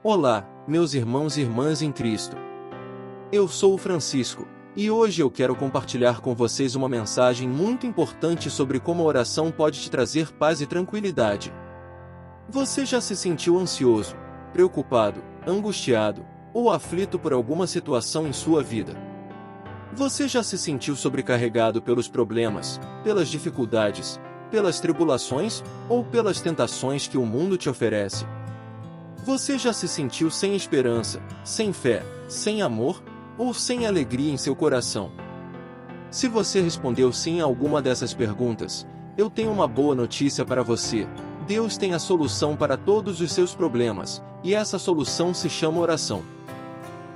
Olá, meus irmãos e irmãs em Cristo. Eu sou o Francisco, e hoje eu quero compartilhar com vocês uma mensagem muito importante sobre como a oração pode te trazer paz e tranquilidade. Você já se sentiu ansioso, preocupado, angustiado ou aflito por alguma situação em sua vida? Você já se sentiu sobrecarregado pelos problemas, pelas dificuldades, pelas tribulações ou pelas tentações que o mundo te oferece? Você já se sentiu sem esperança, sem fé, sem amor, ou sem alegria em seu coração? Se você respondeu sim a alguma dessas perguntas, eu tenho uma boa notícia para você. Deus tem a solução para todos os seus problemas, e essa solução se chama oração.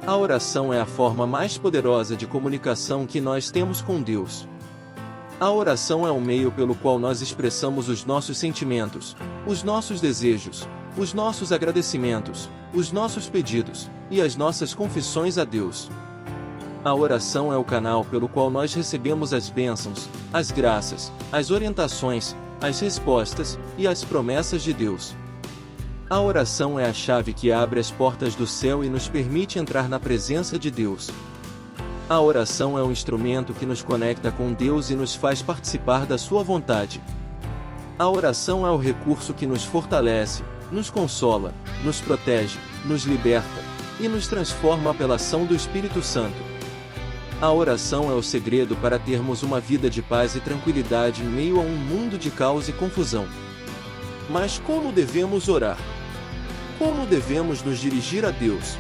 A oração é a forma mais poderosa de comunicação que nós temos com Deus. A oração é o meio pelo qual nós expressamos os nossos sentimentos, os nossos desejos, os nossos agradecimentos, os nossos pedidos e as nossas confissões a Deus. A oração é o canal pelo qual nós recebemos as bênçãos, as graças, as orientações, as respostas e as promessas de Deus. A oração é a chave que abre as portas do céu e nos permite entrar na presença de Deus. A oração é um instrumento que nos conecta com Deus e nos faz participar da sua vontade. A oração é o recurso que nos fortalece, nos consola, nos protege, nos liberta e nos transforma pela ação do Espírito Santo. A oração é o segredo para termos uma vida de paz e tranquilidade em meio a um mundo de caos e confusão. Mas como devemos orar? Como devemos nos dirigir a Deus?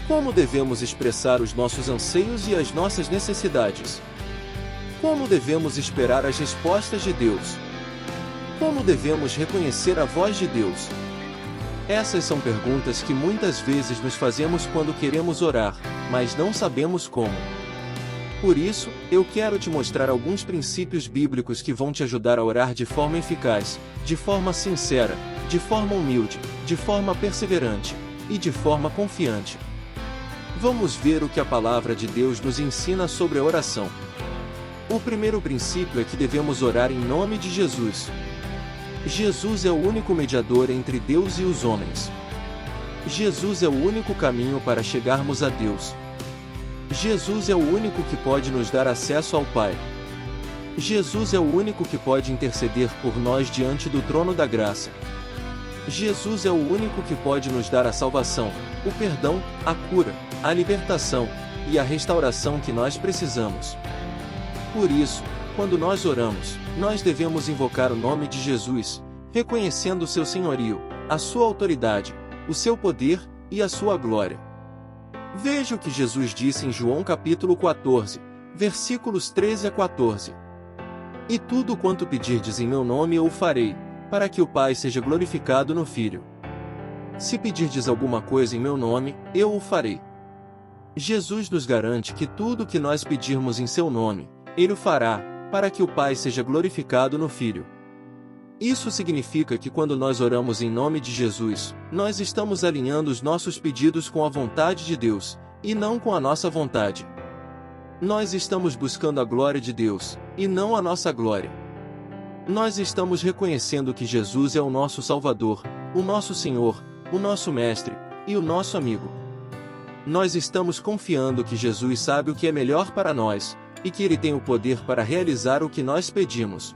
Como devemos expressar os nossos anseios e as nossas necessidades? Como devemos esperar as respostas de Deus? Como devemos reconhecer a voz de Deus? Essas são perguntas que muitas vezes nos fazemos quando queremos orar, mas não sabemos como. Por isso, eu quero te mostrar alguns princípios bíblicos que vão te ajudar a orar de forma eficaz, de forma sincera, de forma humilde, de forma perseverante e de forma confiante. Vamos ver o que a palavra de Deus nos ensina sobre a oração. O primeiro princípio é que devemos orar em nome de Jesus. Jesus é o único mediador entre Deus e os homens. Jesus é o único caminho para chegarmos a Deus. Jesus é o único que pode nos dar acesso ao Pai. Jesus é o único que pode interceder por nós diante do trono da graça. Jesus é o único que pode nos dar a salvação, o perdão, a cura, a libertação e a restauração que nós precisamos. Por isso, quando nós oramos, nós devemos invocar o nome de Jesus, reconhecendo o seu senhorio, a sua autoridade, o seu poder e a sua glória. Veja o que Jesus disse em João capítulo 14, versículos 13 a 14. E tudo quanto pedirdes em meu nome eu o farei, para que o Pai seja glorificado no Filho. Se pedirdes alguma coisa em meu nome, eu o farei. Jesus nos garante que tudo o que nós pedirmos em seu nome, Ele o fará, para que o Pai seja glorificado no Filho. Isso significa que quando nós oramos em nome de Jesus, nós estamos alinhando os nossos pedidos com a vontade de Deus, e não com a nossa vontade. Nós estamos buscando a glória de Deus, e não a nossa glória. Nós estamos reconhecendo que Jesus é o nosso Salvador, o nosso Senhor, o nosso Mestre, e o nosso amigo. Nós estamos confiando que Jesus sabe o que é melhor para nós, e que Ele tem o poder para realizar o que nós pedimos.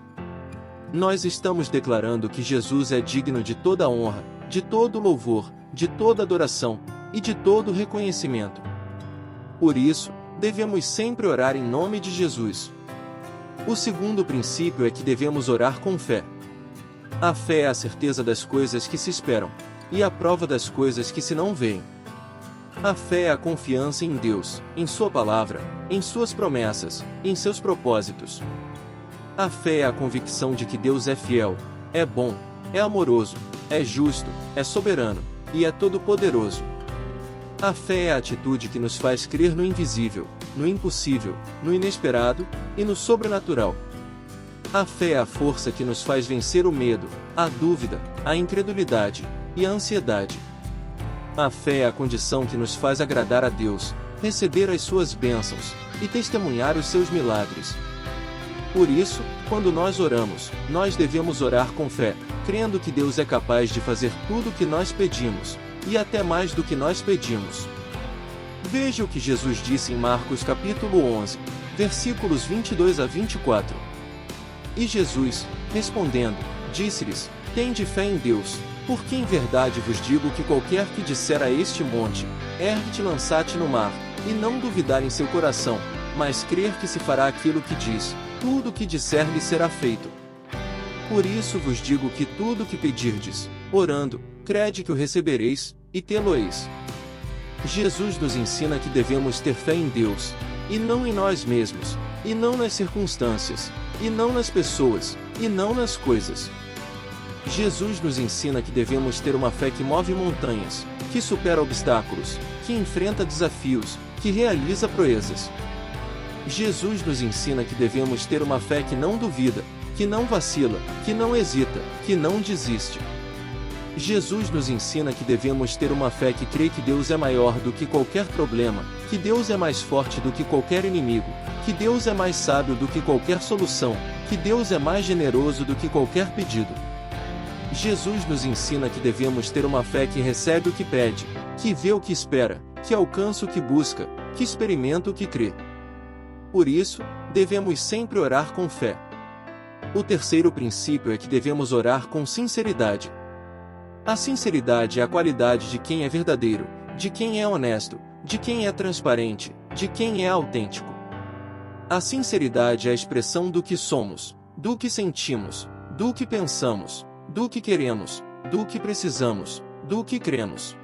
Nós estamos declarando que Jesus é digno de toda honra, de todo louvor, de toda adoração, e de todo reconhecimento. Por isso, devemos sempre orar em nome de Jesus. O segundo princípio é que devemos orar com fé. A fé é a certeza das coisas que se esperam, e a prova das coisas que se não veem. A fé é a confiança em Deus, em Sua palavra, em Suas promessas, em seus propósitos. A fé é a convicção de que Deus é fiel, é bom, é amoroso, é justo, é soberano, e é todo-poderoso. A fé é a atitude que nos faz crer no invisível, no impossível, no inesperado e no sobrenatural. A fé é a força que nos faz vencer o medo, a dúvida, a incredulidade e a ansiedade. A fé é a condição que nos faz agradar a Deus, receber as suas bênçãos e testemunhar os seus milagres. Por isso, quando nós oramos, nós devemos orar com fé, crendo que Deus é capaz de fazer tudo o que nós pedimos, e até mais do que nós pedimos. Veja o que Jesus disse em Marcos capítulo 11, versículos 22 a 24. E Jesus, respondendo, disse-lhes: Tende fé em Deus, porque em verdade vos digo que qualquer que disser a este monte, ergue-te e lança-te no mar, e não duvidar em seu coração, mas crer que se fará aquilo que diz, tudo o que disser lhe será feito. Por isso vos digo que tudo o que pedirdes, orando, crede que o recebereis, e tê-lo-eis. Jesus nos ensina que devemos ter fé em Deus, e não em nós mesmos, e não nas circunstâncias, e não nas pessoas, e não nas coisas. Jesus nos ensina que devemos ter uma fé que move montanhas, que supera obstáculos, que enfrenta desafios, que realiza proezas. Jesus nos ensina que devemos ter uma fé que não duvida, que não vacila, que não hesita, que não desiste. Jesus nos ensina que devemos ter uma fé que crê que Deus é maior do que qualquer problema, que Deus é mais forte do que qualquer inimigo, que Deus é mais sábio do que qualquer solução, que Deus é mais generoso do que qualquer pedido. Jesus nos ensina que devemos ter uma fé que recebe o que pede, que vê o que espera, que alcança o que busca, que experimenta o que crê. Por isso, devemos sempre orar com fé. O terceiro princípio é que devemos orar com sinceridade. A sinceridade é a qualidade de quem é verdadeiro, de quem é honesto, de quem é transparente, de quem é autêntico. A sinceridade é a expressão do que somos, do que sentimos, do que pensamos, do que queremos, do que precisamos, do que cremos.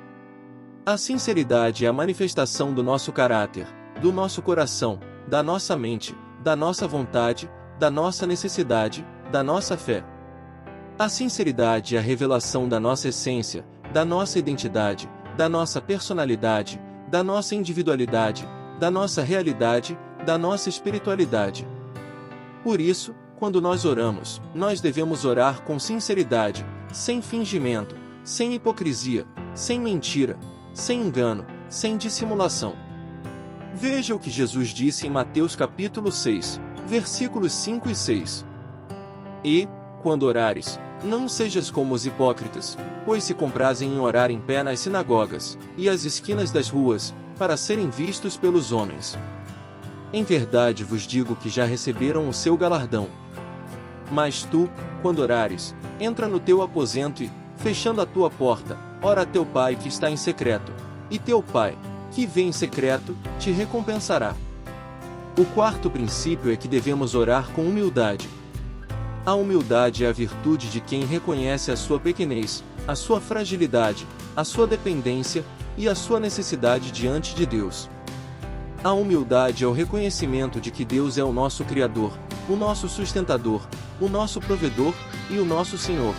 A sinceridade é a manifestação do nosso caráter, do nosso coração, da nossa mente, da nossa vontade, da nossa necessidade, da nossa fé. A sinceridade é a revelação da nossa essência, da nossa identidade, da nossa personalidade, da nossa individualidade, da nossa realidade, da nossa espiritualidade. Por isso, quando nós oramos, nós devemos orar com sinceridade, sem fingimento, sem hipocrisia, sem mentira, sem engano, sem dissimulação. Veja o que Jesus disse em Mateus capítulo 6, versículos 5 e 6. E, quando orares, não sejas como os hipócritas, pois se comprazem em orar em pé nas sinagogas, e às esquinas das ruas, para serem vistos pelos homens. Em verdade vos digo que já receberam o seu galardão. Mas tu, quando orares, entra no teu aposento e, fechando a tua porta, ora a teu Pai que está em secreto, e teu Pai, que vê em secreto, te recompensará. O quarto princípio é que devemos orar com humildade. A humildade é a virtude de quem reconhece a sua pequenez, a sua fragilidade, a sua dependência e a sua necessidade diante de Deus. A humildade é o reconhecimento de que Deus é o nosso Criador, o nosso sustentador, o nosso provedor e o nosso Senhor.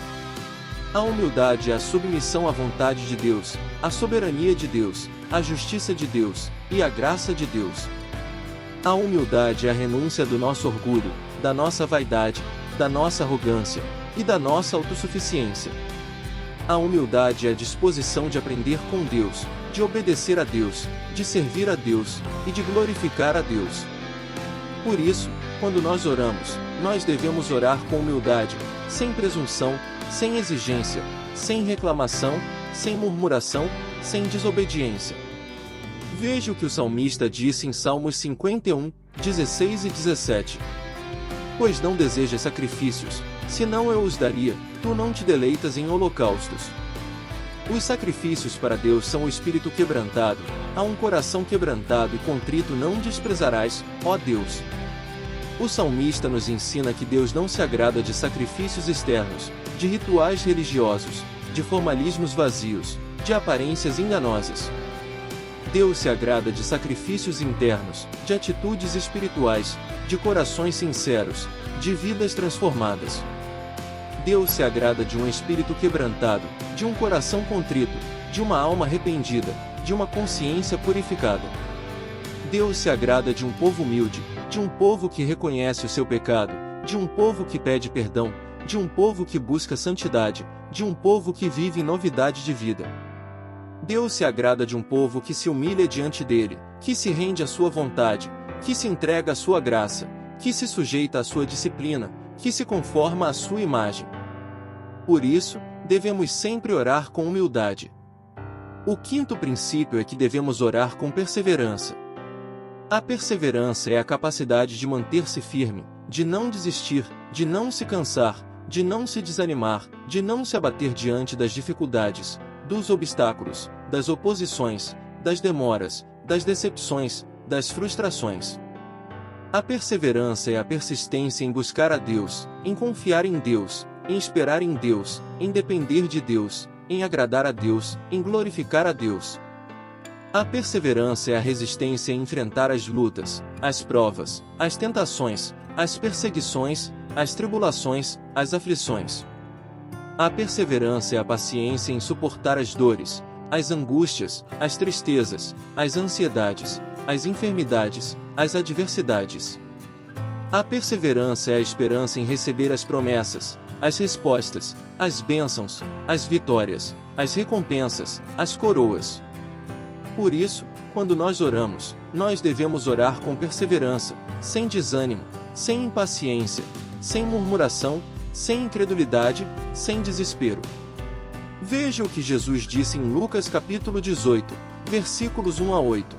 A humildade é a submissão à vontade de Deus, à soberania de Deus, à justiça de Deus e à graça de Deus. A humildade é a renúncia do nosso orgulho, da nossa vaidade, da nossa arrogância e da nossa autossuficiência. A humildade é a disposição de aprender com Deus, de obedecer a Deus, de servir a Deus e de glorificar a Deus. Por isso, quando nós oramos, nós devemos orar com humildade, sem presunção, sem exigência, sem reclamação, sem murmuração, sem desobediência. Veja o que o salmista disse em Salmos 51, 16 e 17. Pois não desejas sacrifícios, senão eu os daria, tu não te deleitas em holocaustos. Os sacrifícios para Deus são o espírito quebrantado, a um coração quebrantado e contrito não desprezarás, ó Deus. O salmista nos ensina que Deus não se agrada de sacrifícios externos, de rituais religiosos, de formalismos vazios, de aparências enganosas. Deus se agrada de sacrifícios internos, de atitudes espirituais, de corações sinceros, de vidas transformadas. Deus se agrada de um espírito quebrantado, de um coração contrito, de uma alma arrependida, de uma consciência purificada. Deus se agrada de um povo humilde, de um povo que reconhece o seu pecado, de um povo que pede perdão, de um povo que busca santidade, de um povo que vive em novidade de vida. Deus se agrada de um povo que se humilha diante dele, que se rende à sua vontade, que se entrega à sua graça, que se sujeita à sua disciplina, que se conforma à sua imagem. Por isso, devemos sempre orar com humildade. O quinto princípio é que devemos orar com perseverança. A perseverança é a capacidade de manter-se firme, de não desistir, de não se cansar, de não se desanimar, de não se abater diante das dificuldades, dos obstáculos, das oposições, das demoras, das decepções, das frustrações. A perseverança é a persistência em buscar a Deus, em confiar em Deus, em esperar em Deus, em depender de Deus, em agradar a Deus, em glorificar a Deus. A perseverança é a resistência em enfrentar as lutas, as provas, as tentações, as perseguições, as tribulações, as aflições. A perseverança é a paciência em suportar as dores, as angústias, as tristezas, as ansiedades, as enfermidades, as adversidades. A perseverança é a esperança em receber as promessas, as respostas, as bênçãos, as vitórias, as recompensas, as coroas. Por isso, quando nós oramos, nós devemos orar com perseverança, sem desânimo, sem impaciência, sem murmuração, sem incredulidade, sem desespero. Veja o que Jesus disse em Lucas capítulo 18, versículos 1 a 8.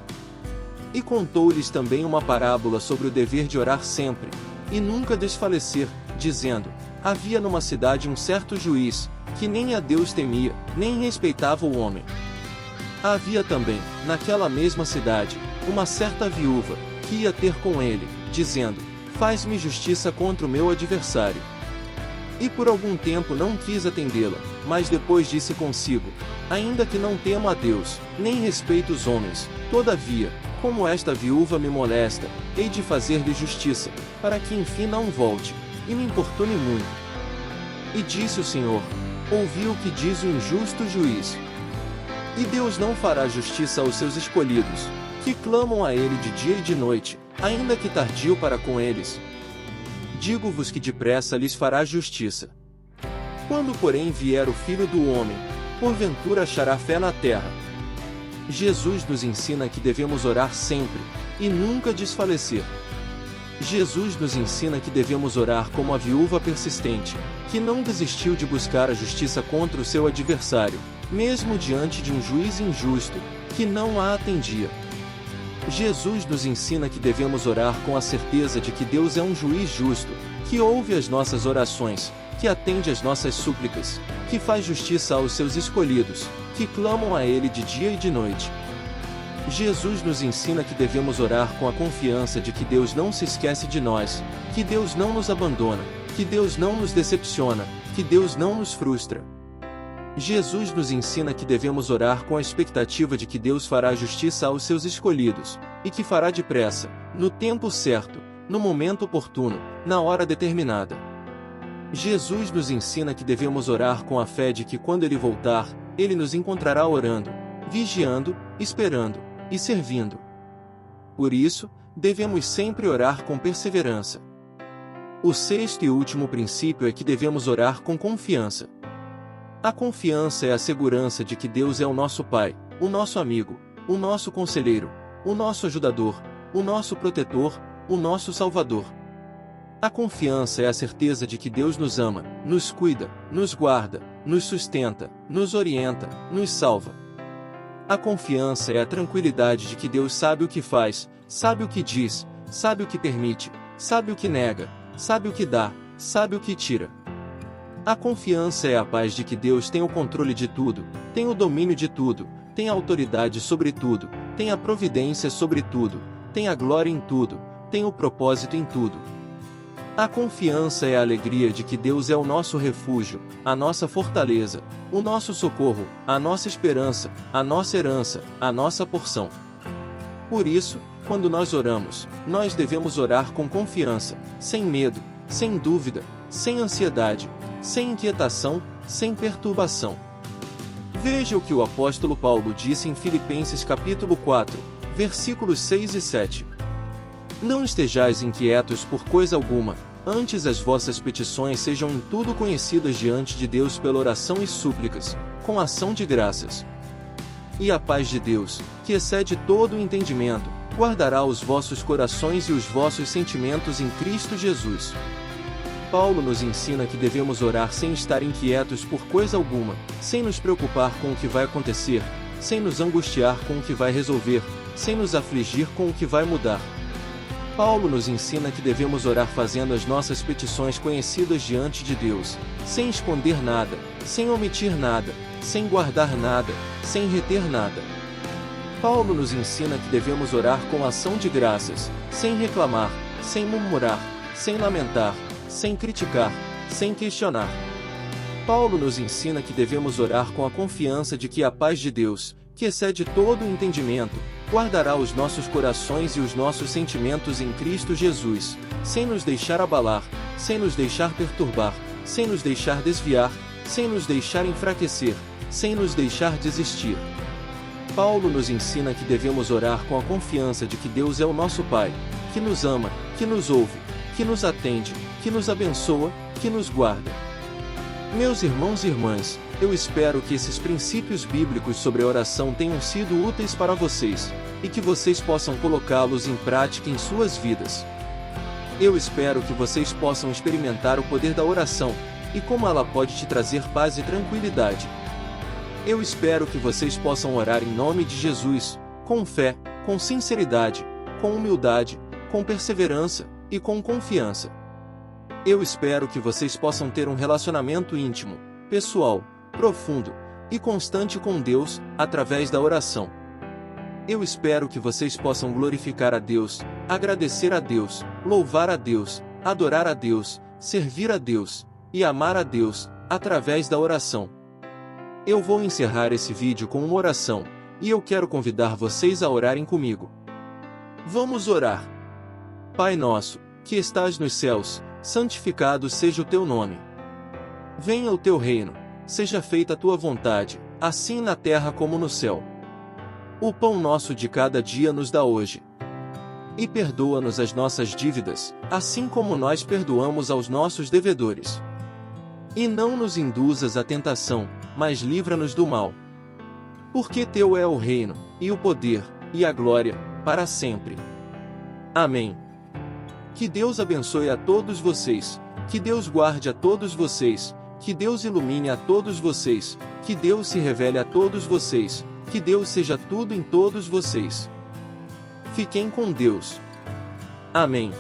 E contou-lhes também uma parábola sobre o dever de orar sempre, e nunca desfalecer, dizendo: havia numa cidade um certo juiz, que nem a Deus temia, nem respeitava o homem. Havia também, naquela mesma cidade, uma certa viúva, que ia ter com ele, dizendo: faz-me justiça contra o meu adversário. E por algum tempo não quis atendê-la, mas depois disse consigo: ainda que não temo a Deus, nem respeito os homens, todavia, como esta viúva me molesta, hei de fazer-lhe justiça, para que enfim não volte, e me importune muito. E disse o Senhor: ouvi o que diz o injusto juiz. E Deus não fará justiça aos seus escolhidos, que clamam a Ele de dia e de noite, ainda que tardio para com eles. Digo-vos que depressa lhes fará justiça. Quando, porém, vier o Filho do Homem, porventura achará fé na terra? Jesus nos ensina que devemos orar sempre, e nunca desfalecer. Jesus nos ensina que devemos orar como a viúva persistente, que não desistiu de buscar a justiça contra o seu adversário, mesmo diante de um juiz injusto, que não a atendia. Jesus nos ensina que devemos orar com a certeza de que Deus é um juiz justo, que ouve as nossas orações, que atende às nossas súplicas, que faz justiça aos seus escolhidos, que clamam a Ele de dia e de noite. Jesus nos ensina que devemos orar com a confiança de que Deus não se esquece de nós, que Deus não nos abandona, que Deus não nos decepciona, que Deus não nos frustra. Jesus nos ensina que devemos orar com a expectativa de que Deus fará justiça aos seus escolhidos, e que fará depressa, no tempo certo, no momento oportuno, na hora determinada. Jesus nos ensina que devemos orar com a fé de que quando Ele voltar, Ele nos encontrará orando, vigiando, esperando e servindo. Por isso, devemos sempre orar com perseverança. O sexto e último princípio é que devemos orar com confiança. A confiança é a segurança de que Deus é o nosso Pai, o nosso amigo, o nosso conselheiro, o nosso ajudador, o nosso protetor, o nosso Salvador. A confiança é a certeza de que Deus nos ama, nos cuida, nos guarda, nos sustenta, nos orienta, nos salva. A confiança é a tranquilidade de que Deus sabe o que faz, sabe o que diz, sabe o que permite, sabe o que nega, sabe o que dá, sabe o que tira. A confiança é a paz de que Deus tem o controle de tudo, tem o domínio de tudo, tem a autoridade sobre tudo, tem a providência sobre tudo, tem a glória em tudo, tem o propósito em tudo. A confiança é a alegria de que Deus é o nosso refúgio, a nossa fortaleza, o nosso socorro, a nossa esperança, a nossa herança, a nossa porção. Por isso, quando nós oramos, nós devemos orar com confiança, sem medo, sem dúvida, sem ansiedade, sem inquietação, sem perturbação. Veja o que o apóstolo Paulo disse em Filipenses capítulo 4, versículos 6 e 7. Não estejais inquietos por coisa alguma, antes as vossas petições sejam em tudo conhecidas diante de Deus pela oração e súplicas, com ação de graças. E a paz de Deus, que excede todo o entendimento, guardará os vossos corações e os vossos sentimentos em Cristo Jesus. Paulo nos ensina que devemos orar sem estar inquietos por coisa alguma, sem nos preocupar com o que vai acontecer, sem nos angustiar com o que vai resolver, sem nos afligir com o que vai mudar. Paulo nos ensina que devemos orar fazendo as nossas petições conhecidas diante de Deus, sem esconder nada, sem omitir nada, sem guardar nada, sem reter nada. Paulo nos ensina que devemos orar com ação de graças, sem reclamar, sem murmurar, sem lamentar, sem criticar, sem questionar. Paulo nos ensina que devemos orar com a confiança de que a paz de Deus, que excede todo o entendimento, guardará os nossos corações e os nossos sentimentos em Cristo Jesus, sem nos deixar abalar, sem nos deixar perturbar, sem nos deixar desviar, sem nos deixar enfraquecer, sem nos deixar desistir. Paulo nos ensina que devemos orar com a confiança de que Deus é o nosso Pai, que nos ama, que nos ouve, que nos atende, que nos abençoa, que nos guarda. Meus irmãos e irmãs, eu espero que esses princípios bíblicos sobre a oração tenham sido úteis para vocês, e que vocês possam colocá-los em prática em suas vidas. Eu espero que vocês possam experimentar o poder da oração, e como ela pode te trazer paz e tranquilidade. Eu espero que vocês possam orar em nome de Jesus, com fé, com sinceridade, com humildade, com perseverança, e com confiança. Eu espero que vocês possam ter um relacionamento íntimo, pessoal, profundo e constante com Deus, através da oração. Eu espero que vocês possam glorificar a Deus, agradecer a Deus, louvar a Deus, adorar a Deus, servir a Deus e amar a Deus, através da oração. Eu vou encerrar esse vídeo com uma oração, e eu quero convidar vocês a orarem comigo. Vamos orar. Pai nosso, que estás nos céus, santificado seja o teu nome. Venha o teu reino, seja feita a tua vontade, assim na terra como no céu. O pão nosso de cada dia nos dá hoje. E perdoa-nos as nossas dívidas, assim como nós perdoamos aos nossos devedores. E não nos induzas à tentação, mas livra-nos do mal. Porque teu é o reino, e o poder, e a glória, para sempre. Amém. Que Deus abençoe a todos vocês, que Deus guarde a todos vocês, que Deus ilumine a todos vocês, que Deus se revele a todos vocês, que Deus seja tudo em todos vocês. Fiquem com Deus. Amém.